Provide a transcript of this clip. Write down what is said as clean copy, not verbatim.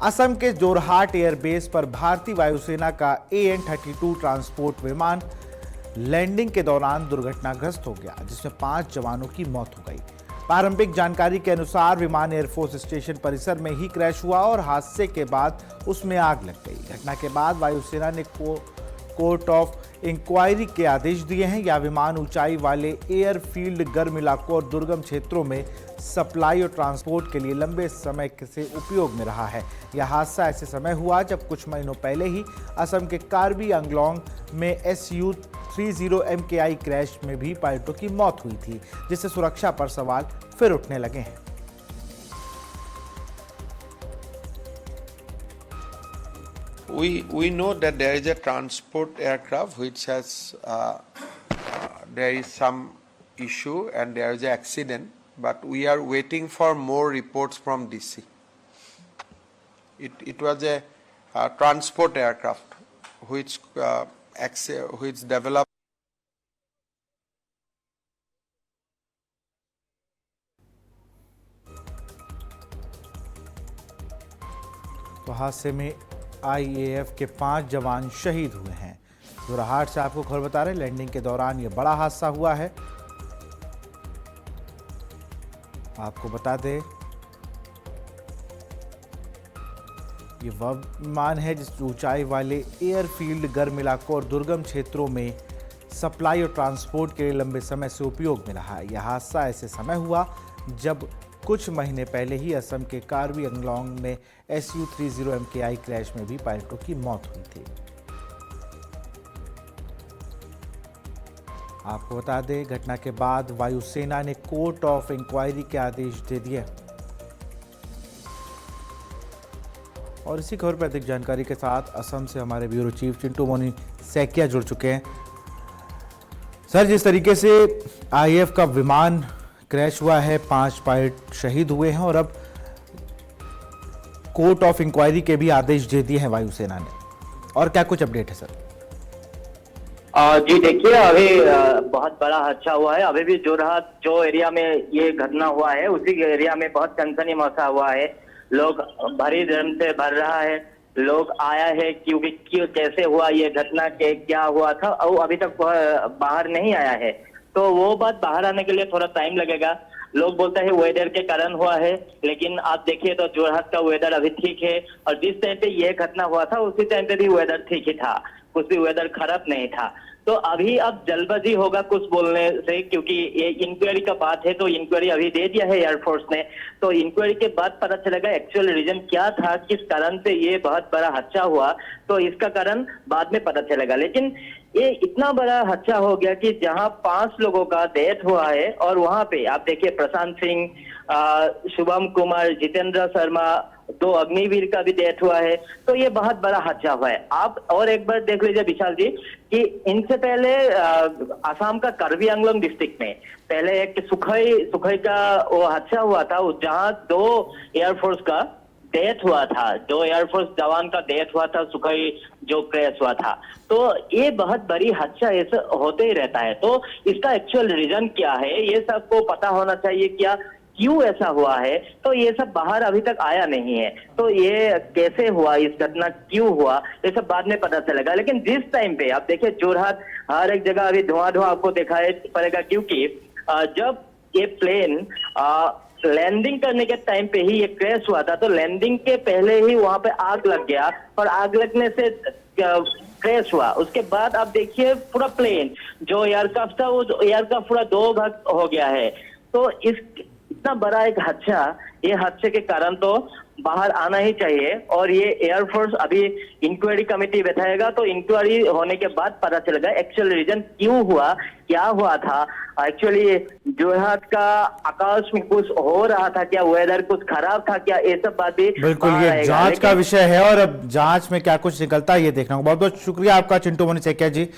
असम के जोरहाट एयरबेस पर भारतीय वायुसेना का AN-32 ट्रांसपोर्ट विमान लैंडिंग के दौरान दुर्घटनाग्रस्त हो गया, जिसमें 5 जवानों की मौत हो गई। प्रारंभिक जानकारी के अनुसार विमान एयरफोर्स स्टेशन परिसर में ही क्रैश हुआ और हादसे के बाद उसमें आग लग गई। घटना के बाद वायुसेना ने कोर्ट ऑफ इंक्वायरी के आदेश दिए हैं। यह विमान ऊंचाई वाले एयरफील्ड, गर्म इलाकों और दुर्गम क्षेत्रों में सप्लाई और ट्रांसपोर्ट के लिए लंबे समय से उपयोग में रहा है। यह हादसा ऐसे समय हुआ जब कुछ महीनों पहले ही असम के कार्बी आंगलोंग में Su-30 MKI क्रैश में भी पायलटों की मौत हुई थी, जिससे सुरक्षा पर सवाल फिर उठने लगे हैं। We know that there is a transport aircraft which has there is some issue and there is an accident, but we are waiting for more reports from DC. It was a transport aircraft which developed. तो हादसे में IAF के 5 जवान शहीद हुए हैं। जोरहाट से आपको खबर बता रहे हैं, लैंडिंग के दौरान यह बड़ा हादसा हुआ है। आपको बता दें, ये वह विमान है जिस ऊंचाई वाले एयरफील्ड, गर्म इलाकों और दुर्गम क्षेत्रों में सप्लाई और ट्रांसपोर्ट के लिए लंबे समय से उपयोग में रहा है। यह हादसा ऐसे समय हुआ जब कुछ महीने पहले ही असम के कार्बी आंगलोंग में Su-30 MKI क्रैश में भी पायलटों की मौत हुई थी। आपको बता दें, घटना के बाद वायुसेना ने कोर्ट ऑफ इंक्वायरी के आदेश दे दिए। और इसी खबर पर अधिक जानकारी के साथ असम से हमारे ब्यूरो चीफ चिंटू मोनी सैकिया जुड़ चुके हैं। सर, जिस तरीके से IAF का विमान क्रैश हुआ है, 5 पायलट शहीद हुए हैं और अब कोर्ट ऑफ इंक्वायरी के भी आदेश दे दिए हैं वायुसेना ने, और क्या कुछ अपडेट है सर? जी देखिए, अभी बहुत बड़ा हादसा हुआ है। अभी भी जोरहाट जो एरिया में ये घटना हुआ है, उसी एरिया में बहुत सनसनी मचा हुआ है। लोग भरी धर्म से भर रहा है, लोग आया है क्योंकि क्यों कैसे हुआ ये घटना, के क्या हुआ था, और अभी तक बाहर नहीं आया है। तो वो बात बाहर आने के लिए थोड़ा टाइम लगेगा। लोग बोलते हैं वेदर के कारण हुआ है, लेकिन आप देखिए तो जोरहाट का वेदर अभी ठीक है, और जिस टाइम पे ये घटना हुआ था उसी टाइम पे भी वेदर ठीक ही था, कुछ भी वेदर खराब नहीं था। तो अभी अब जल्दबाजी होगा कुछ बोलने से, क्योंकि ये इंक्वायरी का बात है। तो इंक्वायरी अभी दे दिया है एयरफोर्स ने, तो इंक्वायरी के बाद पता चलेगा एक्चुअल रीजन क्या था, किस कारण से ये बहुत बड़ा हादसा हुआ। तो इसका कारण बाद में पता चलेगा। लेकिन ये इतना बड़ा हादसा हो गया कि जहां 5 लोगों का डेथ हुआ है, और वहां पे आप देखिए प्रशांत सिंह, शुभम कुमार, जितेंद्र शर्मा, 2 अग्निवीर का भी डेथ हुआ है। तो ये बहुत बड़ा हादसा हुआ है। आप और एक बार देख लीजिए विशाल जी कि इनसे पहले आसाम का कार्बी आंगलोंग डिस्ट्रिक्ट में पहले एक सुखई का वो हादसा हुआ था, जहां 2 एयरफोर्स का डेथ हुआ था, 2 एयरफोर्स जवान का डेथ हुआ था, सुखई जो क्रैश हुआ था। तो ये बहुत बड़ी हादसा ऐसा होते ही रहता है। तो इसका एक्चुअल रीजन क्या है ये सबको पता होना चाहिए, क्या क्यों ऐसा हुआ है। तो ये सब बाहर अभी तक आया नहीं है। तो ये कैसे हुआ, इस घटना क्यों हुआ, ये सब बाद में पता चलेगा। लेकिन जिस टाइम पे आप देखिए जोरहाट हर एक जगह अभी धुआं आपको दिखाई पड़ेगा, क्योंकि जब ये प्लेन लैंडिंग करने के टाइम पे ही ये क्रैश हुआ था, तो लैंडिंग के पहले ही वहां पे आग लग गया, और आग लगने से क्रैश हुआ। उसके बाद आप देखिए पूरा प्लेन जो एयरक्राफ्ट था, वो एयरक्राफ्ट पूरा 2 भाग हो गया है। तो इतना बड़ा एक हादसा, ये हादसे के कारण तो बाहर आना ही चाहिए। और ये एयरफोर्स अभी इंक्वायरी कमेटी बैठाएगा, तो इंक्वायरी होने के बाद पता चलेगा एक्चुअल रीजन क्यों हुआ, क्या हुआ था। एक्चुअली जोरहाट का आकाश में कुछ हो रहा था क्या, वेदर कुछ खराब था क्या, ये सब बात भी बिल्कुल ये जांच का विषय है, और अब जांच में क्या कुछ निकलता है ये देखना होगा। बहुत बहुत शुक्रिया आपका चिंटू मोनी सैकिया जी।